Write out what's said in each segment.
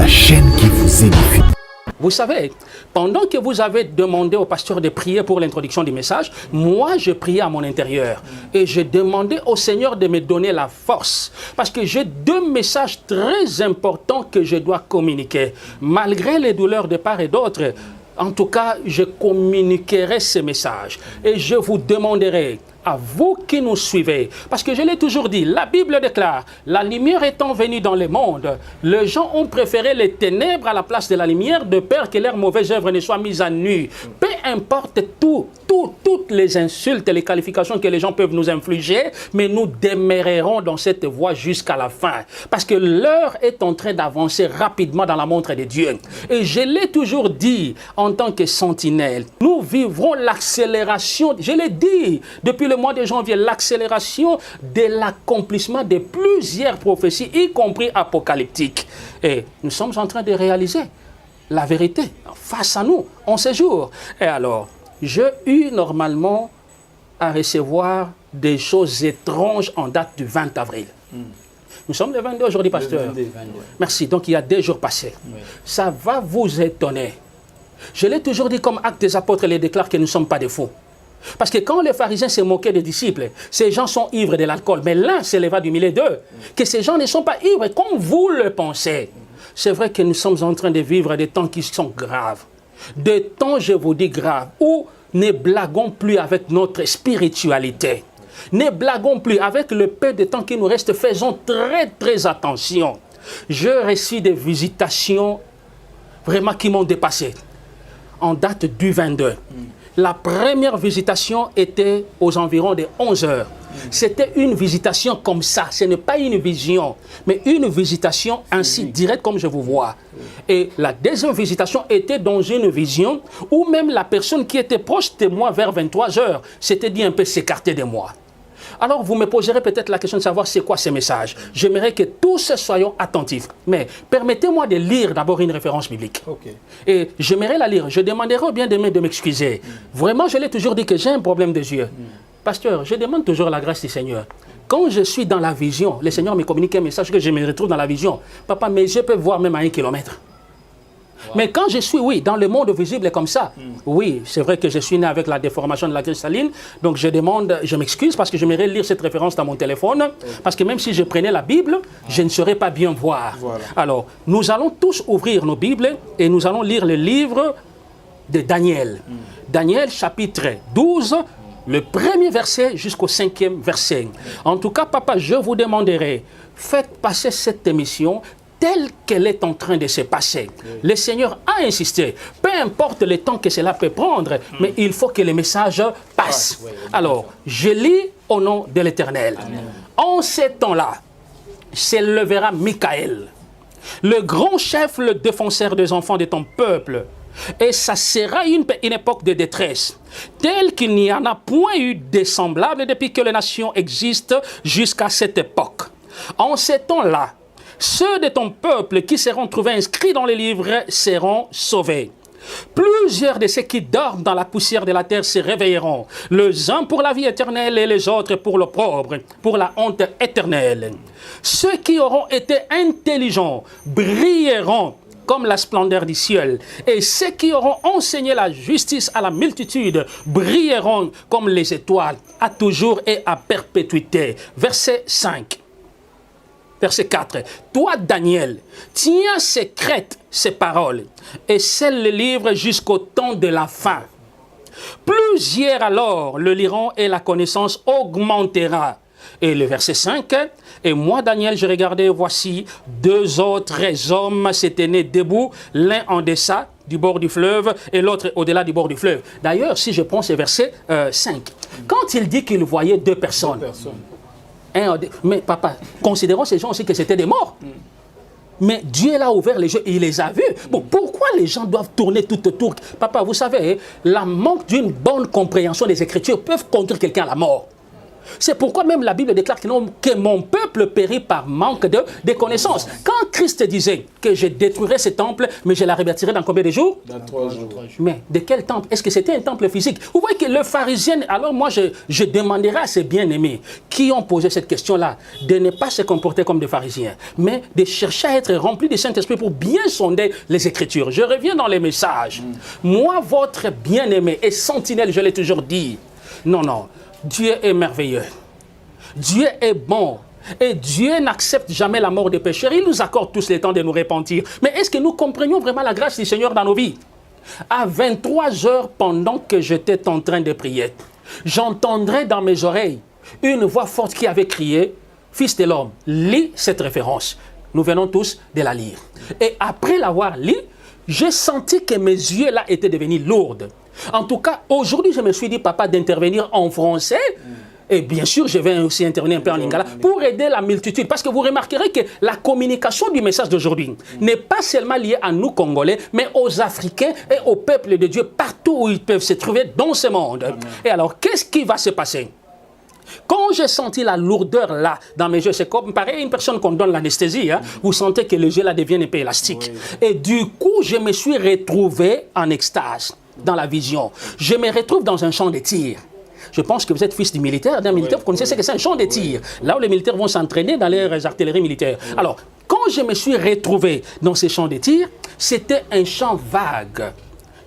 chaîne qui vous édifie. Vous savez, pendant que vous avez demandé au pasteur de prier pour l'introduction du message, moi je priais à mon intérieur et je demandais au Seigneur de me donner la force. Parce que j'ai deux messages très importants que je dois communiquer. Malgré les douleurs de part et d'autre, en tout cas, je communiquerai ces messages et je vous demanderai, à vous qui nous suivez, parce que je l'ai toujours dit, la Bible déclare, la lumière étant venue dans le monde, les gens ont préféré les ténèbres à la place de la lumière, de peur que leurs mauvaises œuvres ne soient mises à nu. Peu importe toutes les insultes et les qualifications que les gens peuvent nous infliger, mais nous demeurerons dans cette voie jusqu'à la fin, parce que l'heure est en train d'avancer rapidement dans la montre de Dieu. Et je l'ai toujours dit, en tant que sentinelle, nous vivrons l'accélération, je l'ai dit, depuis le mois de janvier, l'accélération de l'accomplissement de plusieurs prophéties, y compris apocalyptiques. Et nous sommes en train de réaliser la vérité face à nous en ces jours. Et alors, j'ai eu normalement à recevoir des choses étranges en date du 20 avril. Nous sommes le 22 aujourd'hui, pasteur. 22. Merci. Donc, il y a 2 jours passés. Oui. Ça va vous étonner. Je l'ai toujours dit, comme Actes des Apôtres les déclare, que nous ne sommes pas des fous. Parce que quand les pharisiens se moquaient des disciples, ces gens sont ivres de l'alcool. Mais l'un s'éleva du milieu d'eux, que ces gens ne sont pas ivres comme vous le pensez. C'est vrai que nous sommes en train de vivre des temps qui sont graves. Des temps, je vous dis, graves, où ne blaguons plus avec notre spiritualité. Ne blaguons plus avec le peu de temps qui nous reste. Faisons très attention. Je reçus des visitations vraiment qui m'ont dépassé. En date du 22. La première visitation était aux environs de 11 heures. C'était une visitation comme ça. Ce n'est pas une vision, mais une visitation ainsi directe comme je vous vois. Et la deuxième visitation était dans une vision où même la personne qui était proche de moi vers 23 heures s'était dit un peu s'écarter de moi. Alors vous me poserez peut-être la question de savoir c'est quoi ces messages. J'aimerais que tous soyons attentifs. Mais permettez-moi de lire d'abord une référence biblique. Okay. Et j'aimerais la lire. Je demanderai au bien-aimé de m'excuser. Vraiment, je l'ai toujours dit que j'ai un problème des yeux. Pasteur, je demande toujours la grâce du Seigneur. Quand je suis dans la vision, le Seigneur me communique un message que je me retrouve dans la vision. Papa, mes yeux peuvent voir même à 1 kilomètre. Wow. Mais quand je suis, oui, dans le monde visible comme ça, oui, c'est vrai que je suis né avec la déformation de la cristalline, donc je demande, je m'excuse parce que j'aimerais lire cette référence dans mon téléphone, parce que même si je prenais la Bible, je ne saurais pas bien voir. Voilà. Alors, nous allons tous ouvrir nos Bibles et nous allons lire le livre de Daniel. Daniel, chapitre 12, le premier verset jusqu'au 5e verset. En tout cas, papa, je vous demanderai, faites passer cette émission telle qu'elle est en train de se passer. Le Seigneur a insisté, peu importe le temps que cela peut prendre, mais il faut que le message passe. Alors, je lis au nom de l'Éternel. En ces temps-là, s'élèvera Michael, le grand chef, le défenseur des enfants de ton peuple. Et ça sera une époque de détresse, telle qu'il n'y en a point eu de semblable depuis que les nations existent jusqu'à cette époque. En ces temps-là, ceux de ton peuple qui seront trouvés inscrits dans les livres seront sauvés. Plusieurs de ceux qui dorment dans la poussière de la terre se réveilleront, les uns pour la vie éternelle et les autres pour l'opprobre, pour la honte éternelle. Ceux qui auront été intelligents brilleront comme la splendeur du ciel, et ceux qui auront enseigné la justice à la multitude brilleront comme les étoiles, à toujours et à perpétuité. Verset 5. Verset 4. Toi, Daniel, tiens secrètes ces paroles et scelle le livre jusqu'au temps de la fin. Plusieurs alors le liront et la connaissance augmentera. Et le verset 5, et moi, Daniel, je regardais, voici 2 autres hommes s'étaient nés debout, l'un en deçà du bord du fleuve et l'autre au-delà du bord du fleuve. D'ailleurs, si je prends ce verset 5, quand il dit qu'il voyait 2 personnes, mais papa, considérons ces gens aussi que c'était des morts. Mais Dieu l'a ouvert les yeux et il les a vus. Bon, pourquoi les gens doivent tourner tout autour? Papa, vous savez, la manque d'une bonne compréhension des Écritures peuvent conduire quelqu'un à la mort. C'est pourquoi même la Bible déclare que mon peuple périt par manque de connaissances. Quand Christ disait que je détruirais ce temple, mais je la rebâtirai dans combien de jours? Dans 3 jours. Mais de quel temple? Est-ce que c'était un temple physique? Vous voyez que le pharisien, alors moi je demanderai à ces bien-aimés qui ont posé cette question-là de ne pas se comporter comme des pharisiens, mais de chercher à être remplis du Saint-Esprit pour bien sonder les Écritures. Je reviens dans les messages. Moi, votre bien-aimé et sentinelle, je l'ai toujours dit. Non, non. Dieu est merveilleux. Dieu est bon. Et Dieu n'accepte jamais la mort des pécheurs. Il nous accorde tous le temps de nous repentir. Mais est-ce que nous comprenions vraiment la grâce du Seigneur dans nos vies? À 23 heures, pendant que j'étais en train de prier, j'entendrai dans mes oreilles une voix forte qui avait crié, « Fils de l'homme, lis cette référence. » Nous venons tous de la lire. Et après l'avoir lu, j'ai senti que mes yeux là étaient devenus lourds. En tout cas, aujourd'hui, je me suis dit, papa, d'intervenir en français. Et bien sûr, je vais aussi intervenir un peu en lingala pour aider la multitude. Parce que vous remarquerez que la communication du message d'aujourd'hui n'est pas seulement liée à nous, Congolais, mais aux Africains et au peuple de Dieu, partout où ils peuvent se trouver dans ce monde. Amen. Et alors, qu'est-ce qui va se passer? Quand j'ai senti la lourdeur là dans mes yeux, c'est comme pareil une personne qu'on donne l'anesthésie. Hein, vous sentez que les yeux là deviennent un peu élastiques. Oui. Et du coup, je me suis retrouvé en extase. Dans la vision. Je me retrouve dans un champ de tir. Je pense que vous êtes fils du militaire. D'un militaire, vous connaissez ce que c'est un champ de tir. Là où les militaires vont s'entraîner dans les artilleries militaires. Alors, quand je me suis retrouvé dans ces champs de tir, c'était un champ vague.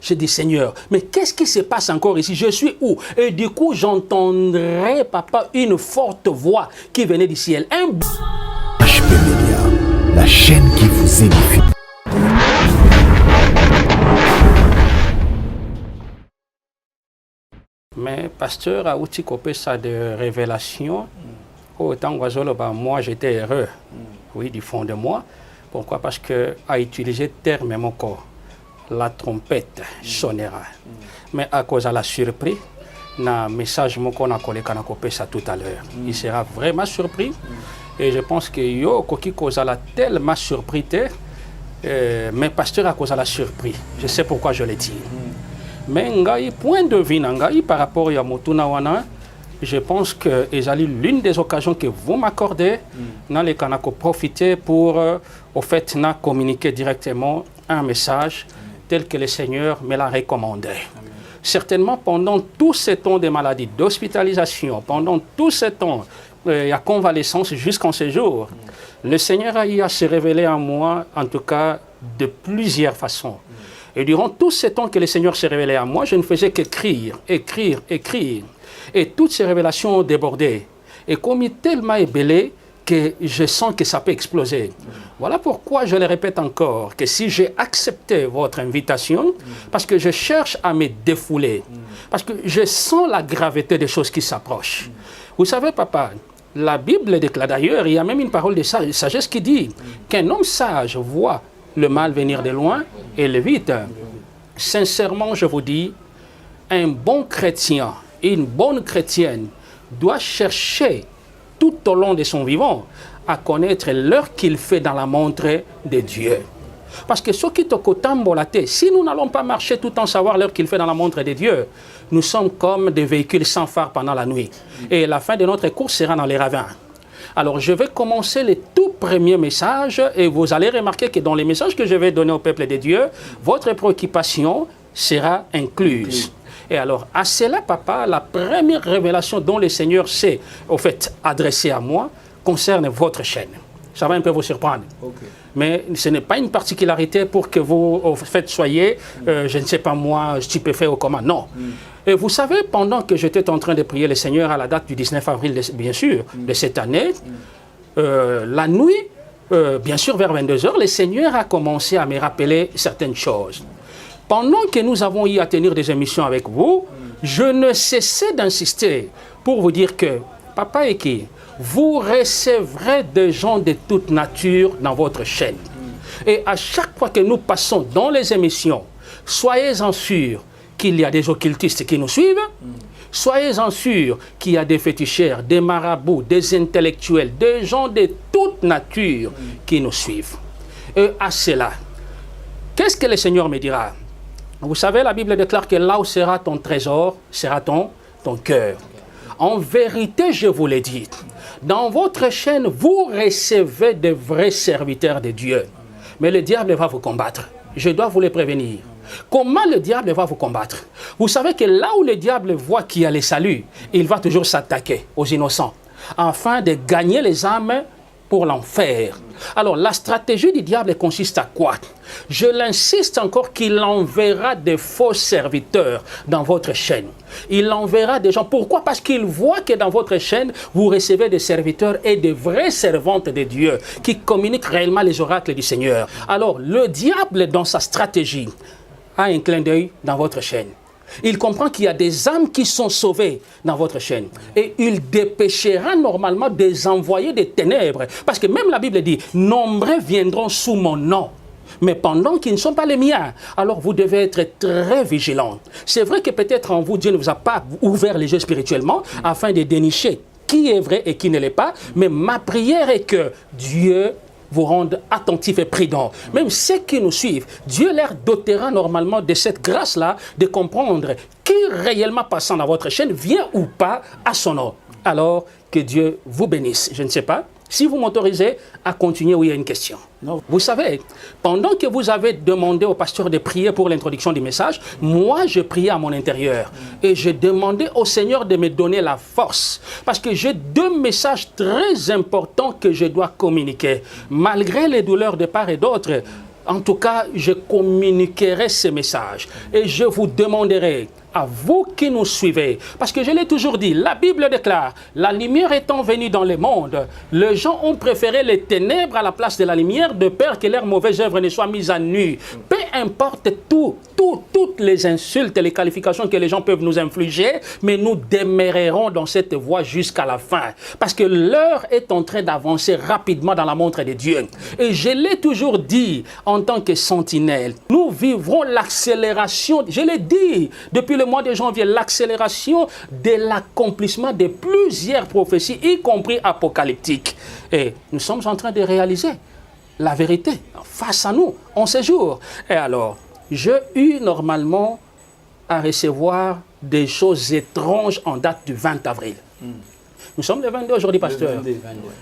J'ai dit, Seigneur, mais qu'est-ce qui se passe encore ici? Je suis où? Et du coup, j'entendrai, papa, une forte voix qui venait du ciel. HP Media, la chaîne qui vous édifie. Mais pasteur a aussi coupé ça de révélation. Autant moi j'étais heureux, oui, du fond de moi. Pourquoi? Parce que a utilisé terme mon corps, la trompette sonnera. Mais à cause de la surprise, na message qu'on a collé quand on a coupé ça tout à l'heure. Il sera vraiment surpris. Et je pense que yo qui cause la tellement surpris, mais pasteur a cause de la surprise. Je sais pourquoi je l'ai dit. Mais ngai point de vue ngai par rapport à Motuna Wana, je pense que c'est l'une des occasions que vous m'accordez dans les canaux profiter pour au fait na communiquer directement un message tel que le Seigneur me l'a recommandé. Certainement pendant tout ce temps de maladie, d'hospitalisation, pendant tout ce temps de convalescence jusqu'en ce jour, le Seigneur a eu à se révéler à moi, en tout cas de plusieurs façons. Et durant tout ce temps que le Seigneur s'est révélé à moi, je ne faisais qu'écrire, écrire, écrire. Et toutes ces révélations ont débordé. Et comme il est tellement ébellé que je sens que ça peut exploser. Voilà pourquoi je le répète encore, que si j'ai accepté votre invitation, parce que je cherche à me défouler, parce que je sens la gravité des choses qui s'approchent. Vous savez, papa, la Bible déclare d'ailleurs, il y a même une parole de sagesse qui dit qu'un homme sage voit le mal venir de loin et l'évite. Sincèrement, je vous dis, un bon chrétien et une bonne chrétienne doit chercher tout au long de son vivant à connaître l'heure qu'il fait dans la montre de Dieu. Parce que ce qui te cotambolate, si nous n'allons pas marcher tout en savoir l'heure qu'il fait dans la montre de Dieu, nous sommes comme des véhicules sans phare pendant la nuit. Et la fin de notre course sera dans les ravins. Alors, je vais commencer le tout premier message et vous allez remarquer que dans les messages que je vais donner au peuple de Dieu, votre préoccupation sera incluse. Et alors, à cela, papa, la première révélation dont le Seigneur s'est, au fait, adressé à moi, concerne votre chaîne. Ça va un peu vous surprendre. Okay. Mais ce n'est pas une particularité pour que vous, au fait, soyez, je ne sais pas moi, stupéfait ou comment. Non. Et vous savez, pendant que j'étais en train de prier le Seigneur à la date du 19 avril, bien sûr, de cette année, la nuit, bien sûr, vers 22 h, le Seigneur a commencé à me rappeler certaines choses. Pendant que nous avons eu à tenir des émissions avec vous, je ne cessais d'insister pour vous dire que, papa et qui, vous recevrez des gens de toute nature dans votre chaîne. Et à chaque fois que nous passons dans les émissions, soyez-en sûrs qu'il y a des occultistes qui nous suivent, soyez-en sûrs qu'il y a des féticheurs, des marabouts, des intellectuels, des gens de toute nature qui nous suivent. Et à cela, qu'est-ce que le Seigneur me dira? Vous savez, la Bible déclare que là où sera ton trésor, sera ton cœur. En vérité, je vous l'ai dit, dans votre chaîne, vous recevez de vrais serviteurs de Dieu. Mais le diable va vous combattre. Je dois vous le prévenir. Comment le diable va vous combattre? Vous savez que là où le diable voit qu'il y a le salut, il va toujours s'attaquer aux innocents, afin de gagner les âmes pour l'enfer. Alors, la stratégie du diable consiste à quoi? Je l'insiste encore qu'il enverra des faux serviteurs dans votre chaîne. Il enverra des gens. Pourquoi? Parce qu'il voit que dans votre chaîne, vous recevez des serviteurs et des vraies servantes de Dieu qui communiquent réellement les oracles du Seigneur. Alors, le diable, dans sa stratégie, a un clin d'œil dans votre chaîne. Il comprend qu'il y a des âmes qui sont sauvées dans votre chaîne. Et il dépêchera normalement de les envoyer des ténèbres. Parce que même la Bible dit, nombreux viendront sous mon nom. Mais pendant qu'ils ne sont pas les miens, alors vous devez être très vigilant. C'est vrai que peut-être en vous, Dieu ne vous a pas ouvert les yeux spirituellement afin de dénicher qui est vrai et qui ne l'est pas. Mais ma prière est que Dieu vous rende attentifs et prudents. Même ceux qui nous suivent, Dieu leur dotera normalement de cette grâce-là de comprendre qui réellement passant dans votre chaîne vient ou pas à son nom. Alors que Dieu vous bénisse. Je ne sais pas si vous m'autorisez à continuer où il y a une question. Non. Vous savez, pendant que vous avez demandé au pasteur de prier pour l'introduction du message, moi je priais à mon intérieur et je demandais au Seigneur de me donner la force parce que j'ai deux messages très importants que je dois communiquer. Malgré les douleurs de part et d'autre, en tout cas, je communiquerai ces messages et je vous demanderai à vous qui nous suivez, parce que je l'ai toujours dit, la Bible déclare, la lumière étant venue dans le monde, les gens ont préféré les ténèbres à la place de la lumière, de peur que leurs mauvaises œuvres ne soient mises à nu. Peu importe toutes les insultes et les qualifications que les gens peuvent nous infliger, mais nous demeurerons dans cette voie jusqu'à la fin, parce que l'heure est en train d'avancer rapidement dans la montre de Dieu. Et je l'ai toujours dit, en tant que sentinelle, nous vivrons l'accélération, je l'ai dit, depuis le mois de janvier, l'accélération de l'accomplissement de plusieurs prophéties, y compris apocalyptiques. Et nous sommes en train de réaliser la vérité face à nous en ces jours. Et alors, j'ai eu normalement à recevoir des choses étranges en date du 20 avril. Nous sommes le 22 aujourd'hui, pasteur. 22.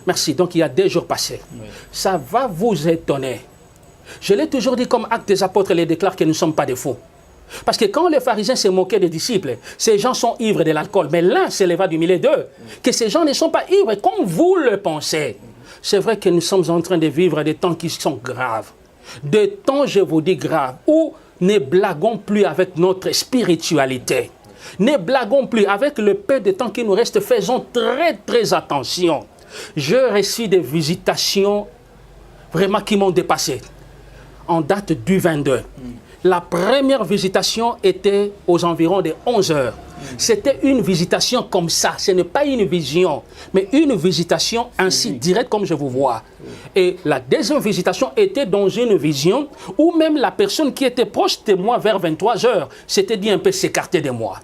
Merci. Donc, il y a 2 jours passés. Oui. Ça va vous étonner. Je l'ai toujours dit comme Actes des Apôtres les déclare que nous ne sommes pas des faux. Parce que quand les pharisiens se moquaient des disciples, ces gens sont ivres de l'alcool. Mais l'un s'éleva du milieu d'eux, que ces gens ne sont pas ivres comme vous le pensez. C'est vrai que nous sommes en train de vivre des temps qui sont graves. Des temps, je vous dis, graves, où ne blaguons plus avec notre spiritualité. Ne blaguons plus avec le peu de temps qui nous reste. Faisons très, très attention. Je reçus des visitations vraiment qui m'ont dépassé. En date du 22. La première visitation était aux environs de 11 heures. C'était une visitation comme ça. Ce n'est pas une vision, mais une visitation ainsi directe comme je vous vois. Et la deuxième visitation était dans une vision où même la personne qui était proche de moi vers 23 heures s'était dit un peu s'écarter de moi.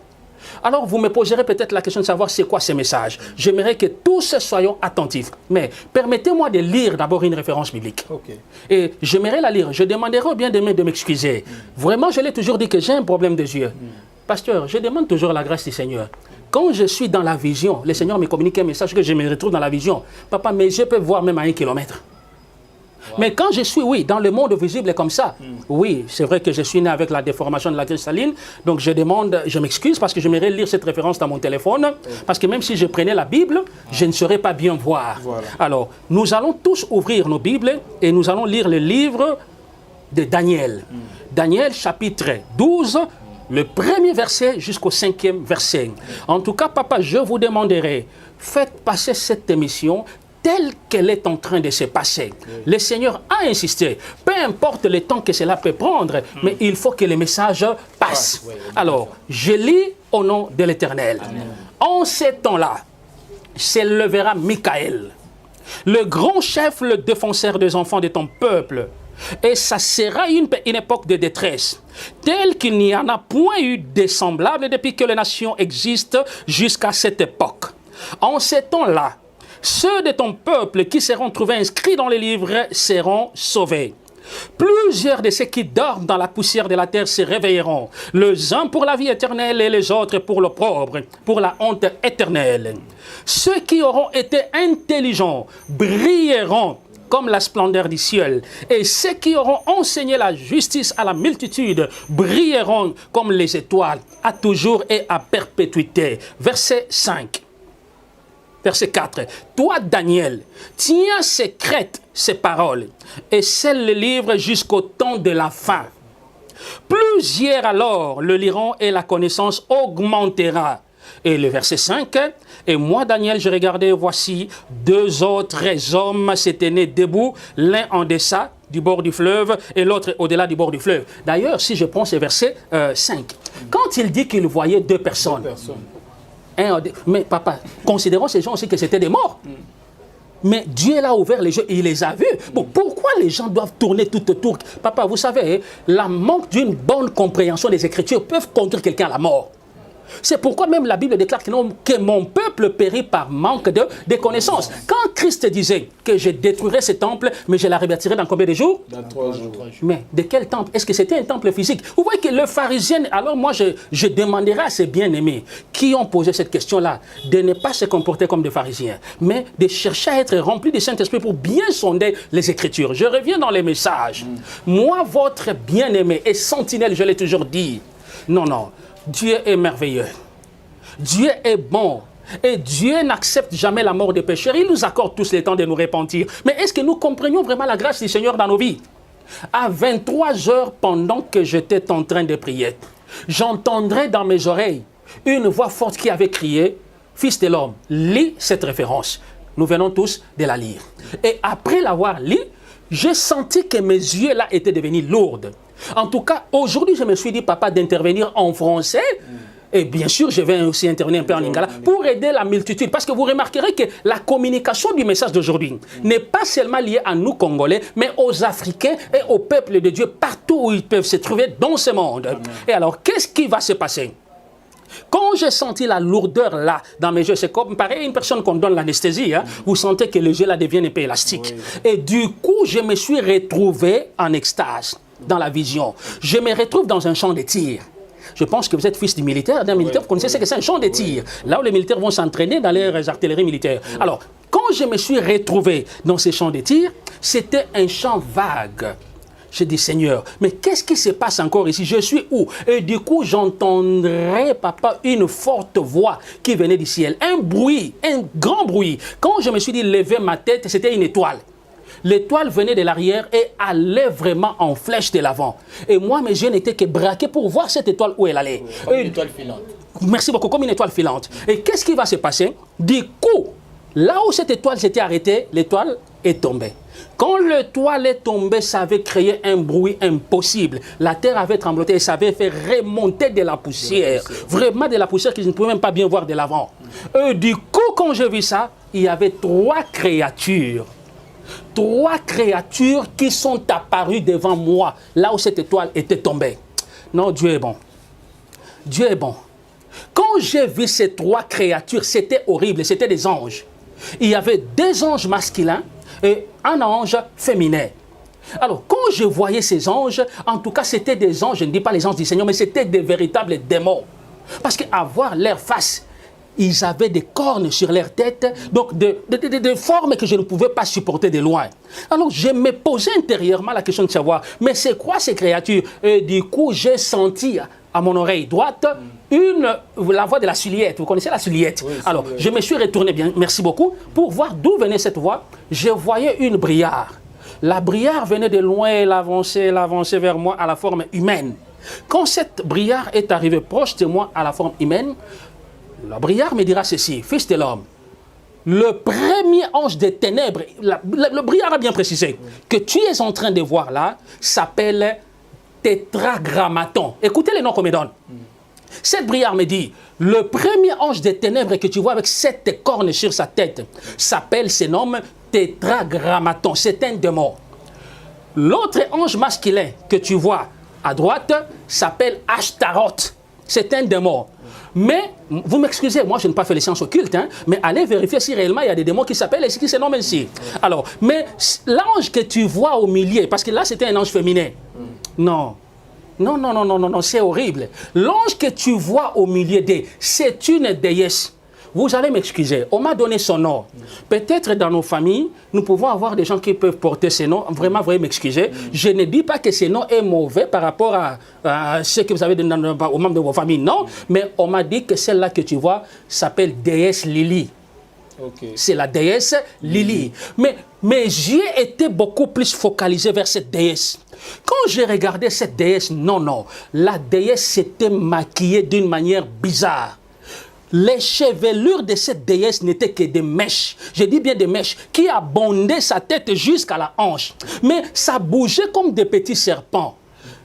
Alors vous me poserez peut-être la question de savoir c'est quoi ces messages. J'aimerais que tous soyons attentifs. Mais permettez-moi de lire d'abord une référence biblique. Okay. Et j'aimerais la lire. Je demanderai au bien-aimé de m'excuser. Vraiment, je l'ai toujours dit que j'ai un problème des yeux. Pasteur, je demande toujours la grâce du Seigneur. Quand je suis dans la vision, le Seigneur me communique un message que je me retrouve dans la vision. Papa, mes yeux peuvent voir même à 1 kilomètre. Wow. Mais quand je suis, oui, dans le monde visible comme ça, oui, c'est vrai que je suis né avec la déformation de la cristalline, donc je demande, je m'excuse parce que j'aimerais lire cette référence dans mon téléphone, parce que même si je prenais la Bible, je ne saurais pas bien voir. Voilà. Alors, nous allons tous ouvrir nos Bibles et nous allons lire le livre de Daniel. Daniel, chapitre 12, le premier verset jusqu'au 5e verset. En tout cas, papa, je vous demanderai, faites passer cette émission telle qu'elle est en train de se passer. Le Seigneur a insisté, peu importe le temps que cela peut prendre, mais il faut que le message passe. Alors, je lis au nom de l'Éternel. En ces temps-là, s'élèvera Michael, le grand chef, le défenseur des enfants de ton peuple. Et ça sera une époque de détresse, telle qu'il n'y en a point eu de semblable depuis que les nations existent jusqu'à cette époque. En ces temps-là, ceux de ton peuple qui seront trouvés inscrits dans les livres seront sauvés. Plusieurs de ceux qui dorment dans la poussière de la terre se réveilleront, les uns pour la vie éternelle et les autres pour l'opprobre, pour la honte éternelle. Ceux qui auront été intelligents brilleront comme la splendeur du ciel, et ceux qui auront enseigné la justice à la multitude brilleront comme les étoiles, à toujours et à perpétuité. Verset 5. Verset 4. Toi, Daniel, tiens secrètes ces paroles et scelle le livre jusqu'au temps de la fin. Plusieurs alors le liront et la connaissance augmentera. Et le verset 5, et moi, Daniel, je regardais, voici, deux autres hommes s'étaient nés debout, l'un en deçà du bord du fleuve et l'autre au-delà du bord du fleuve. D'ailleurs, si je prends ce verset 5, quand il dit qu'il voyait deux personnes, mais papa, considérons ces gens aussi que c'était des morts. Mais Dieu l'a ouvert les yeux et il les a vus. Bon, pourquoi les gens doivent tourner tout autour? Papa, vous savez, la manque d'une bonne compréhension des Écritures peuvent conduire quelqu'un à la mort. C'est pourquoi même la Bible déclare que mon peuple périt par manque de connaissances. Quand Christ disait que je détruirais ce temple, mais je la rebâtirai dans combien de jours? Dans 3 jours. Mais de quel temple? Est-ce que c'était un temple physique? Vous voyez que le pharisien, alors moi je demanderai à ces bien-aimés qui ont posé cette question-là de ne pas se comporter comme des pharisiens, mais de chercher à être remplis du Saint-Esprit pour bien sonder les Écritures. Je reviens dans les messages. Moi, votre bien-aimé et sentinelle, je l'ai toujours dit. Non, non. Dieu est merveilleux. Dieu est bon. Et Dieu n'accepte jamais la mort des pécheurs. Il nous accorde tous le temps de nous repentir. Mais est-ce que nous comprenions vraiment la grâce du Seigneur dans nos vies? À 23 heures, pendant que j'étais en train de prier, j'entendrai dans mes oreilles une voix forte qui avait crié, « Fils de l'homme, lis cette référence. » Nous venons tous de la lire. Et après l'avoir lu, j'ai senti que mes yeux là étaient devenus lourds. En tout cas, aujourd'hui, je me suis dit, papa, d'intervenir en français. Et bien sûr, je vais aussi intervenir un peu en lingala pour aider la multitude. Parce que vous remarquerez que la communication du message d'aujourd'hui n'est pas seulement liée à nous, Congolais, mais aux Africains et au peuple de Dieu, partout où ils peuvent se trouver dans ce monde. Amen. Et alors, qu'est-ce qui va se passer? Quand j'ai senti la lourdeur là dans mes yeux, c'est comme pareil à une personne qu'on donne l'anesthésie, hein, vous sentez que les yeux là deviennent un peu élastiques. Oui. Et du coup, je me suis retrouvé en extase dans la vision. Je me retrouve dans un champ de tir. Je pense que vous êtes fils du militaire. D'un militaire, vous connaissez ce que c'est un champ de tir. Là où les militaires vont s'entraîner dans les artilleries militaires. Alors, quand je me suis retrouvé dans ces champs de tir, c'était un champ vague. J'ai dit, Seigneur, mais qu'est-ce qui se passe encore ici? Je suis où? Et du coup, j'entendrai, papa, une forte voix qui venait du ciel. Un bruit, un grand bruit. Quand je me suis dit, lever ma tête, c'était une étoile. L'étoile venait de l'arrière et allait vraiment en flèche de l'avant. Et moi, mes yeux n'étaient que braqués pour voir cette étoile où elle allait. Comme une étoile filante. Merci beaucoup, comme une étoile filante. Et qu'est-ce qui va se passer? Du coup, là où cette étoile s'était arrêtée, l'étoile est tombée. Quand l'étoile est tombée, ça avait créé un bruit impossible. La terre avait trembloté et ça avait fait remonter de la poussière. Vraiment de la poussière que je ne pouvais même pas bien voir de l'avant. Et du coup, quand j'ai vu ça, il y avait 3 créatures. 3 créatures qui sont apparues devant moi, là où cette étoile était tombée. Non, Dieu est bon. Dieu est bon. Quand j'ai vu ces 3 créatures, c'était horrible, c'était des anges. Il y avait 2 anges masculins et un ange féminin. Alors, quand je voyais ces anges, en tout cas, c'était des anges, je ne dis pas les anges du Seigneur, mais c'était des véritables démons. Parce qu'à voir leur face, ils avaient des cornes sur leur tête, donc de formes que je ne pouvais pas supporter de loin. Alors, je me posais intérieurement la question de savoir, mais c'est quoi ces créatures? Et du coup, j'ai senti à mon oreille droite la voix de la Suliette. Vous connaissez la Suliette? Oui, alors, je me suis retourné, bien, merci beaucoup, pour voir d'où venait cette voix. Je voyais une briare. La briare venait de loin, elle avançait vers moi à la forme humaine. Quand cette briare est arrivée proche de moi à la forme humaine, la briare me dira ceci, fils de l'homme, le premier ange des ténèbres, le briare a bien précisé, que tu es en train de voir là, s'appelle Tétragrammaton. Écoutez les noms qu'on me donne. Cette briare me dit, le premier ange des ténèbres que tu vois avec 7 cornes sur sa tête, se nomme Tétragrammaton, c'est un démon. L'autre ange masculin que tu vois à droite s'appelle Ashtaroth. C'est un démon. Mais, vous m'excusez, moi je n'ai pas fait les sciences occultes, hein, mais allez vérifier si réellement il y a des démons qui s'appellent et qui se nomment ainsi. Alors, mais l'ange que tu vois au milieu, parce que là c'était un ange féminin. Non. Non, non, non, non, non, non, c'est horrible. L'ange que tu vois au milieu d'eux, c'est une déesse. Vous allez m'excuser, on m'a donné son nom. Peut-être dans nos familles, nous pouvons avoir des gens qui peuvent porter ces noms. Vraiment, veuillez m'excuser. Je ne dis pas que ce nom est mauvais par rapport à ce que vous avez donné aux membres de vos familles, non. Mais on m'a dit que celle-là que tu vois s'appelle déesse Lily. Okay. C'est la déesse Lily. Mais mes yeux étaient beaucoup plus focalisés vers cette déesse. Quand j'ai regardé cette déesse, non, non, la déesse s'était maquillée d'une manière bizarre. Les chevelures de cette déesse n'étaient que des mèches. Je dis bien des mèches qui abondaient sa tête jusqu'à la hanche. Mais ça bougeait comme des petits serpents.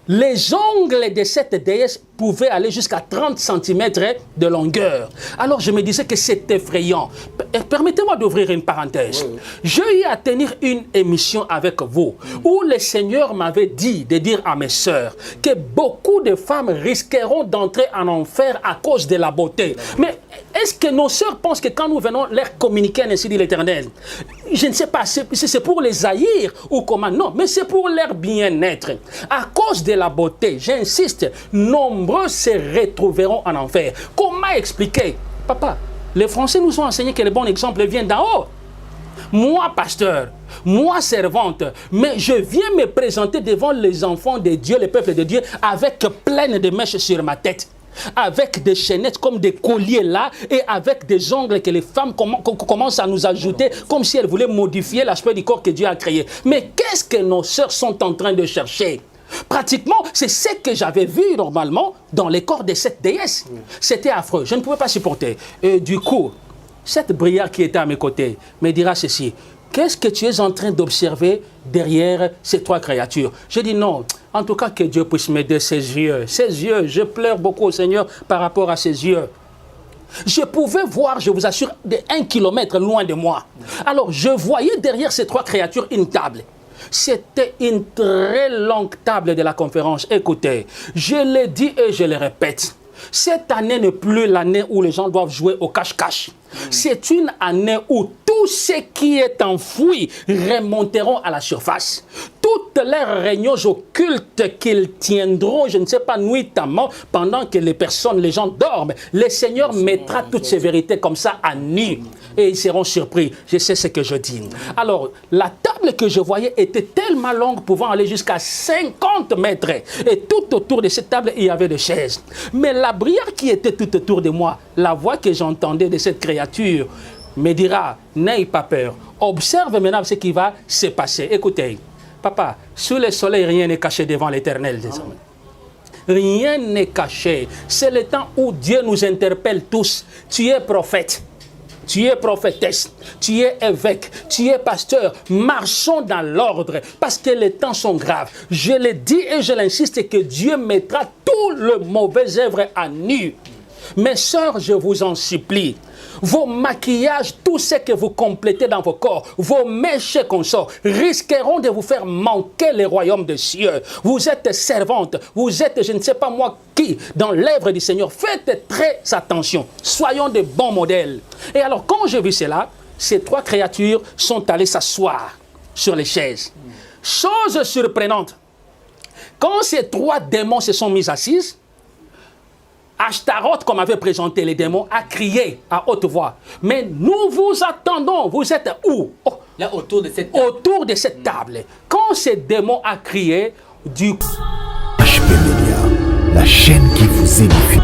Les ongles de cette déesse pouvaient aller jusqu'à 30 cm de longueur. Alors je me disais que c'est effrayant. Permettez-moi d'ouvrir une parenthèse. Oui. J'ai eu à tenir une émission avec vous où le Seigneur m'avait dit de dire à mes sœurs que beaucoup de femmes risqueront d'entrer en enfer à cause de la beauté. Mais est-ce que nos sœurs pensent que quand nous venons leur communiquer ainsi dit l'Éternel, je ne sais pas, c'est pour les haïr ou comment? Non, mais c'est pour leur bien-être. À cause de la beauté, j'insiste, nombreux se retrouveront en enfer. Comment expliquer? Papa, les Français nous ont enseigné que le bon exemple vient d'en haut. Moi, pasteur, moi, servante, mais je viens me présenter devant les enfants de Dieu, le peuple de Dieu, avec plein de mèches sur ma tête, avec des chaînettes comme des colliers là, et avec des ongles que les femmes commencent à nous ajouter, comme si elles voulaient modifier l'aspect du corps que Dieu a créé. Mais qu'est-ce que nos sœurs sont en train de chercher? Pratiquement, c'est ce que j'avais vu normalement dans les corps de cette déesse. C'était affreux, je ne pouvais pas supporter. Et du coup, cette brière qui était à mes côtés me dira ceci: qu'est-ce que tu es en train d'observer derrière ces trois créatures? Je dis non, en tout cas que Dieu puisse m'aider ses yeux. Ses yeux, je pleure beaucoup au Seigneur par rapport à ses yeux. Je pouvais voir, je vous assure, de 1 kilomètre loin de moi. Alors je voyais derrière ces trois créatures une table. C'était une très longue table de la conférence. Écoutez, je le dis et je le répète. Cette année n'est plus l'année où les gens doivent jouer au cache-cache. C'est une année où tout ce qui est enfoui remonteront à la surface. Toutes les réunions occultes qu'ils tiendront, je ne sais pas, nuitamment, pendant que les gens dorment, le Seigneur mettra toutes ces vérités comme ça à nu. Et ils seront surpris. Je sais ce que je dis. Alors, la table que je voyais était tellement longue, pouvant aller jusqu'à 50 mètres. Et tout autour de cette table, il y avait des chaises. Mais la brière qui était tout autour de moi, la voix que j'entendais de cette créature, me dira, n'aie pas peur. Observe maintenant ce qui va se passer. Écoutez, papa, sous le soleil, rien n'est caché devant l'Éternel, désormais. Rien n'est caché. C'est le temps où Dieu nous interpelle tous. Tu es prophète. Tu es prophétesse, tu es évêque, tu es pasteur. Marchons dans l'ordre parce que les temps sont graves. Je le dis et je l'insiste que Dieu mettra tout le mauvais œuvre à nu. Mes sœurs, je vous en supplie, vos maquillages, tout ce que vous complétez dans vos corps, vos mèches consorts, risqueront de vous faire manquer le royaume des cieux. Vous êtes servante, vous êtes je ne sais pas moi qui, dans l'œuvre du Seigneur. Faites très attention, soyons de bons modèles. Et alors, quand j'ai vu cela, ces trois créatures sont allées s'asseoir sur les chaises. Chose surprenante, quand ces trois démons se sont mis assises, Ashtaroth, comme avait présenté les démons, a crié à haute voix. Mais nous vous attendons. Vous êtes où? Oh, là, autour de cette table. Autour de cette table. Quand ces démons a crié, du coup... HP Media, la chaîne qui vous édifie.